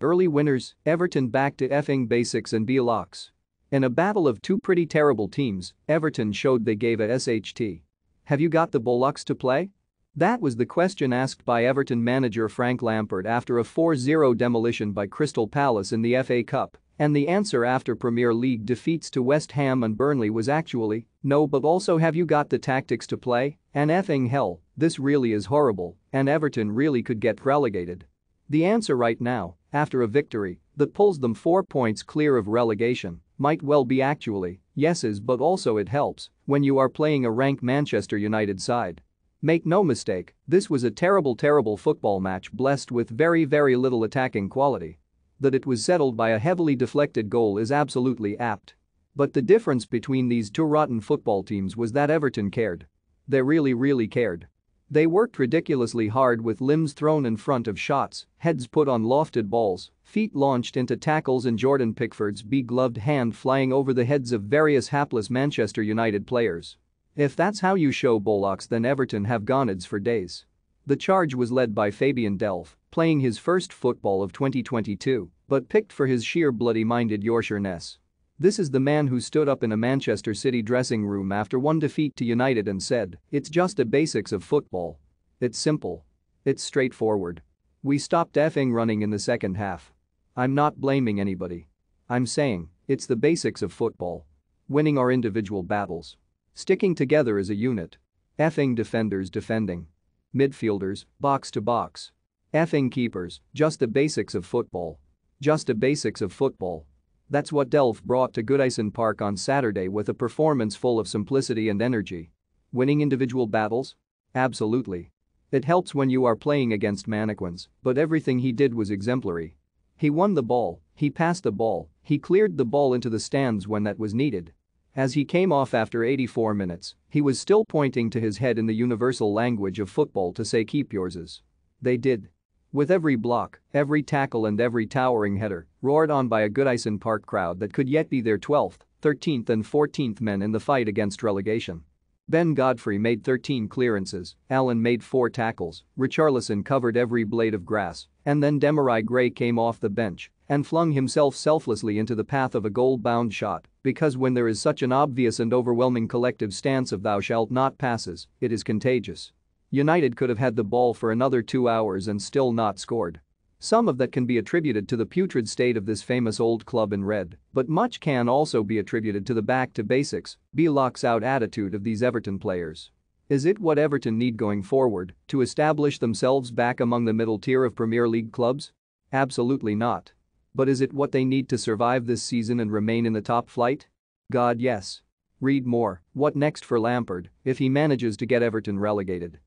Early winners, Everton back to effing basics and bllocks. In a battle of two pretty terrible teams, Everton showed they gave a SHT. Have you got the bllocks to play? That was the question asked by Everton manager Frank Lampard after a 4-0 demolition by Crystal Palace in the FA Cup, and the answer after Premier League defeats to West Ham and Burnley was actually, no, but also have you got the tactics to play? And effing hell, this really is horrible, and Everton really could get relegated. The answer right now, after a victory that pulls them 4 points clear of relegation, might well be actually, yeses, but also it helps when you are playing a rank Manchester United side. Make no mistake, this was a terrible football match blessed with very little attacking quality. That it was settled by a heavily deflected goal is absolutely apt. But the difference between these two rotten football teams was that Everton cared. They really cared. They worked ridiculously hard with limbs thrown in front of shots, heads put on lofted balls, feet launched into tackles and Jordan Pickford's big-gloved hand flying over the heads of various hapless Manchester United players. If that's how you show bllocks, then Everton have gonades for days. The charge was led by Fabian Delph, playing his first football of 2022, but picked for his sheer bloody-minded Yorkshireness. This is the man who stood up in a Manchester City dressing room after one defeat to United and said, "It's just the basics of football. It's simple. It's straightforward. We stopped effing running in the second half. I'm not blaming anybody. I'm saying, it's the basics of football. Winning our individual battles. Sticking together as a unit. Effing defenders defending. Midfielders, box to box. Effing keepers, just the basics of football. Just the basics of football." That's what Delph brought to Goodison Park on Saturday with a performance full of simplicity and energy. Winning individual battles? Absolutely. It helps when you are playing against mannequins, but everything he did was exemplary. He won the ball, he passed the ball, he cleared the ball into the stands when that was needed. As he came off after 84 minutes, he was still pointing to his head in the universal language of football to say keep yourses. They did. With every block, every tackle and every towering header roared on by a Goodison Park crowd that could yet be their 12th, 13th and 14th men in the fight against relegation. Ben Godfrey made 13 clearances, Allen made 4 tackles, Richarlison covered every blade of grass, and then Demarai Gray came off the bench and flung himself selflessly into the path of a goal-bound shot, because when there is such an obvious and overwhelming collective stance of thou shalt not passes, it is contagious. United could have had the ball for another 2 hours and still not scored. Some of that can be attributed to the putrid state of this famous old club in red, but much can also be attributed to the back-to-basics, bllocks-out attitude of these Everton players. Is it what Everton need going forward to establish themselves back among the middle tier of Premier League clubs? Absolutely not. But is it what they need to survive this season and remain in the top flight? God, yes. Read more. What next for Lampard if he manages to get Everton relegated?